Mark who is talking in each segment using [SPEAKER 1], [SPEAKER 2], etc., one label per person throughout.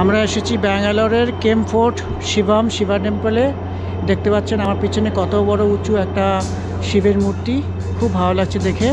[SPEAKER 1] আমরা এসেছি ব্যাঙ্গালোরের কেম ফোর্ট শিবা টেম্পলে। দেখতে পাচ্ছেন আমার পিছনে কত বড় উঁচু একটা শিবের মূর্তি, খুব ভালো লাগছে দেখে।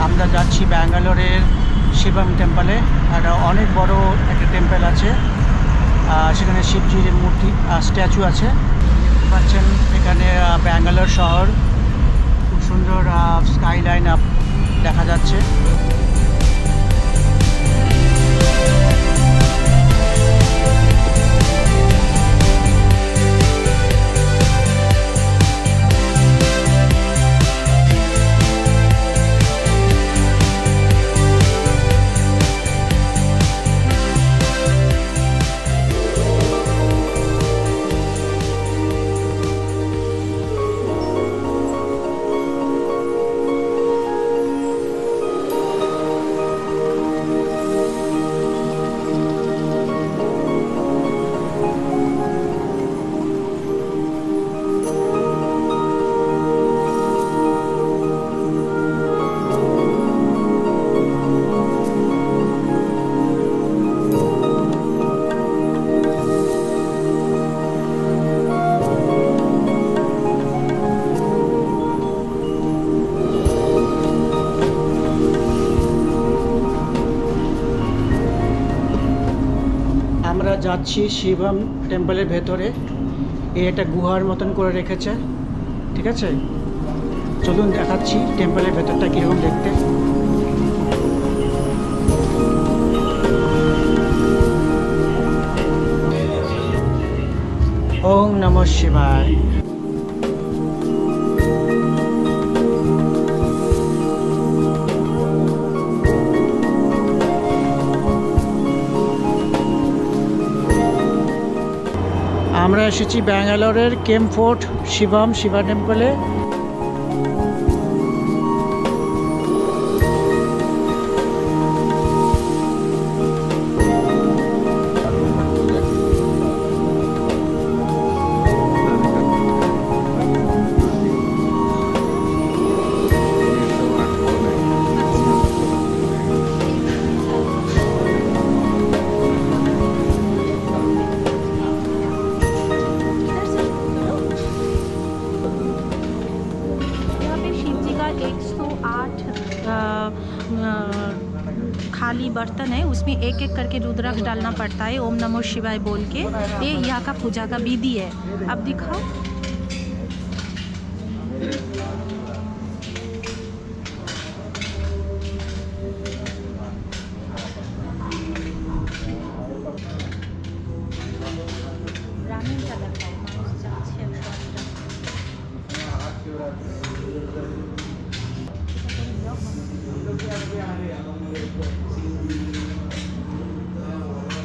[SPEAKER 1] আমরা যাচ্ছি ব্যাঙ্গালোরের শিবম টেম্পলে। একটা অনেক বড় একটা টেম্পল আছে, সেখানে শিবজির মূর্তি স্ট্যাচু আছে। দেখতে পাচ্ছেন এখানে ব্যাঙ্গালোর শহর, খুব সুন্দর স্কাইলাইন দেখা যাচ্ছে। আমরা যাচ্ছি শিবম টেম্পলের ভেতরে। এটা গুহার মতন করে রেখেছে, ঠিক আছে? চলুন দেখাচ্ছি টেম্পলের ভেতরটা কীরকম দেখতে। ওম নমঃ শিবায়। আমরা এসেছি ব্যাঙ্গালোরের কেম ফোর্ট শিবা টেম্পলে।
[SPEAKER 2] खाली बर्तन है, उसमें एक एक करके रुद्राक्ष डालना पड़ता है ओम नमो शिवाय बोल के। ये यहाँ का पूजा का विधि है। अब दिखाओ।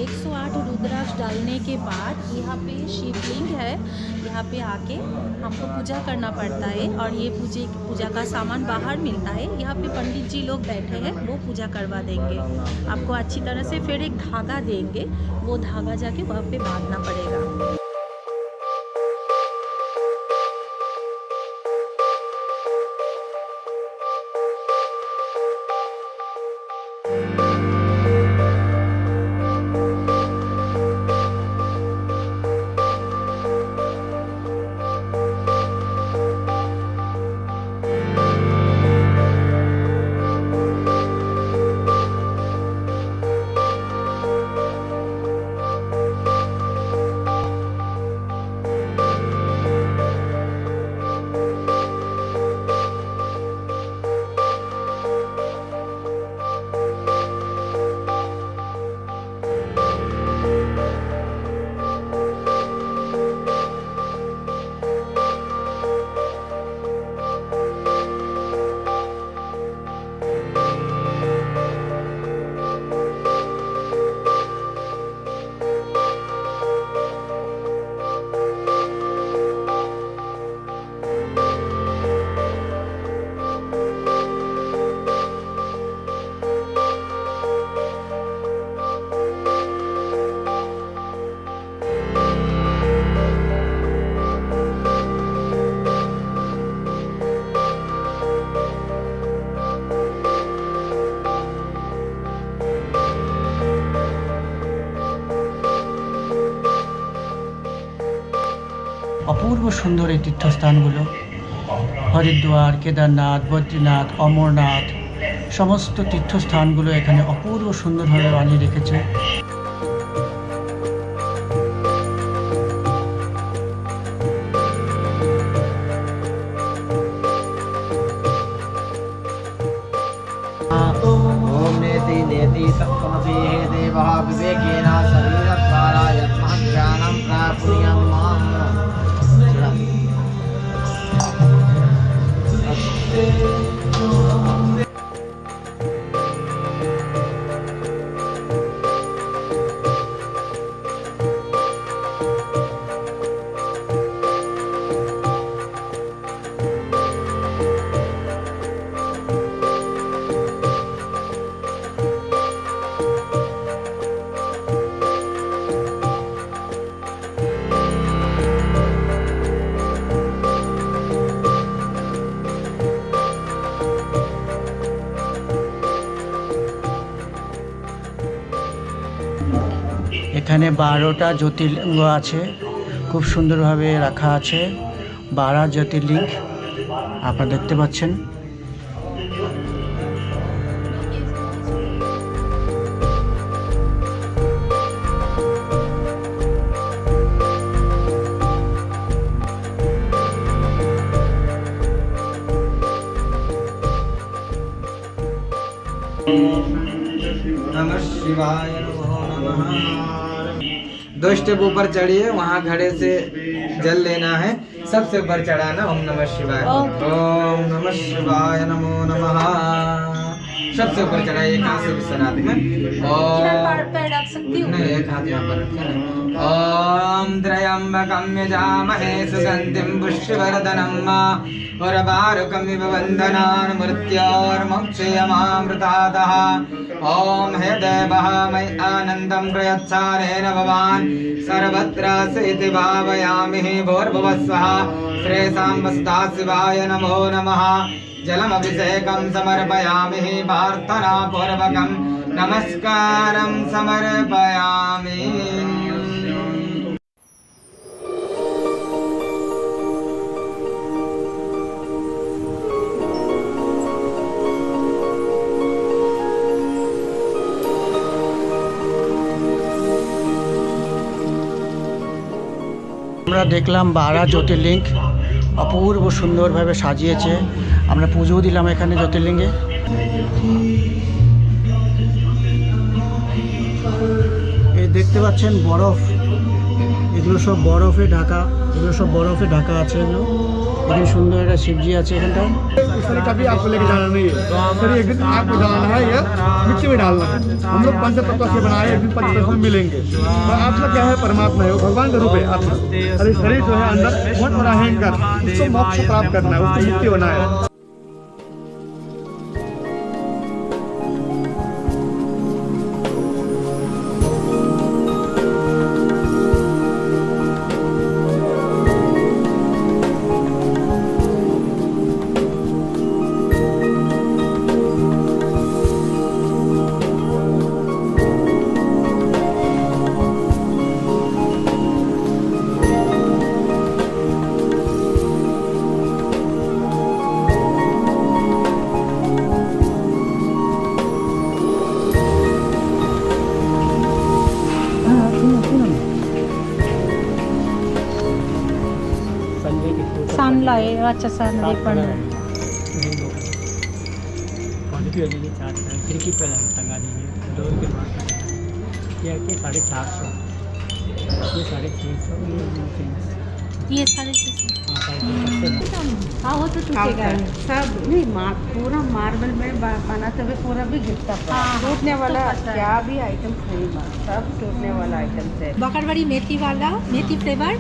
[SPEAKER 2] एक 108 रुद्राक्ष डालने के बाद यहाँ पे शिवलिंग है, यहाँ पे आके हमको पूजा करना पड़ता है। और ये पूजा का सामान बाहर मिलता है। यहाँ पे पंडित जी लोग बैठे हैं, वो पूजा करवा देंगे आपको अच्छी तरह से। फिर एक धागा देंगे, वो धागा जाके वहाँ पे बांधना पड़ेगा।
[SPEAKER 1] অপূর্ব সুন্দর এই তীর্থস্থানগুলো। হরিদ্বার, কেদারনাথ, বদ্রীনাথ, অমরনাথ সমস্ত তীর্থস্থানগুলো এখানে অপূর্ব সুন্দরভাবে বানিয়ে রেখেছে।
[SPEAKER 3] ओम नेति नेति सप्तमसि हे देवः विवेकेन शरीरद्वारा यत्मः ज्ञानं प्राप्नुयां माम्।
[SPEAKER 1] এখানে 12টা জ্যোতির্লিঙ্গ আছে, খুব সুন্দরভাবে রাখা আছে। 12 জ্যোতির্লিঙ্গ আপনারা দেখতে পাচ্ছেন।
[SPEAKER 3] नमः शिवाय नमो नमः। 2 स्टेप ऊपर चढ़िए, वहाँ घड़े से जल लेना है, सबसे ऊपर चढ़ाना ओम नमः शिवाय। ओम नमः शिवाय नमो नमः। सबसे ऊपर चढ़ाइए, एक हाथ से विश्वनाथ में।
[SPEAKER 2] रख सकती हूँ।
[SPEAKER 3] नहीं, एक हाथ यहाँ पर रखें ना। ओम त्र्यंबकं यजामहे सुगंधिं पुष्टिवर्धनम् उर्वारुकमिव बन्धनान् मृत्योर्मुक्षयमामृतादः। ओम हे देवः मयि आनन्दं प्रयच्छानेन भवान् सर्वत्र स्थिति भावयामि। भूर्भुवस्वः श्रेयसां वसुदाशिवाय नमो नमः। जलमभिषेकं समर्पयामि, प्रार्थनापूर्वकं नमस्कारं समर्पयामि।
[SPEAKER 1] আমরা দেখলাম 12 জ্যোতির্লিঙ্গ অপূর্ব সুন্দরভাবে সাজিয়েছে। আমরা পুজোও দিলাম এখানে জ্যোতির্লিঙ্গে। এই দেখতে পাচ্ছেন বরফ, এগুলো সব বরফে ঢাকা, এগুলো সব বরফে ঢাকা আছে। এগুলো এখানে সুন্দর একটা শিবজি আছে এখানটায়।
[SPEAKER 4] कभी आपको लेके जाना नहीं है सर, एक दिन आपको डालना है, ये मिट्टी में डालना है। हम लोग पंचतत्व से बनाए, एक दिन पंचतत्व में मिलेंगे। तो आत्मा क्या है? परमात्मा है, वो भगवान का रूप है आत्मा। अरे शरीर जो है अंदर बहुत बड़ा अहंकार, उसको मोक्ष प्राप्त करना है, उसको मुक्ति होना है।
[SPEAKER 2] सांडला आहे, अच्छा सांडले पण
[SPEAKER 1] खिड़की पे टंगा दीजिए, डोर के पास। ये 450, ये 350,
[SPEAKER 2] ये 650। हाँ वो तो टूटेगा
[SPEAKER 5] सब नहीं, पूरा मार्बल में बनाते हुए पूरा भी गिरता पड़ा।
[SPEAKER 2] हाँ,
[SPEAKER 5] टूटने वाला
[SPEAKER 2] तो पता है।
[SPEAKER 5] क्या भी आइटम नहीं बना, सब टूटने वाला आइटम है।
[SPEAKER 2] बकरवाड़ी मेथी वाला, मेथी फ्लेवर,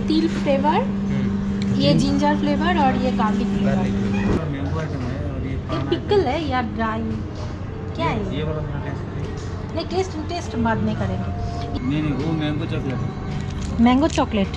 [SPEAKER 2] तिल फ्लेवर, ये जिंजर फ्लेवर और ये गार्लिक फ्लेवर। ये पिकल है या ड्राई क्या है?
[SPEAKER 3] ये वाला
[SPEAKER 2] नहीं, टेस्ट बाद में करेंगे।
[SPEAKER 3] नहीं वो मैंगो चॉकलेट।
[SPEAKER 2] Mango chocolate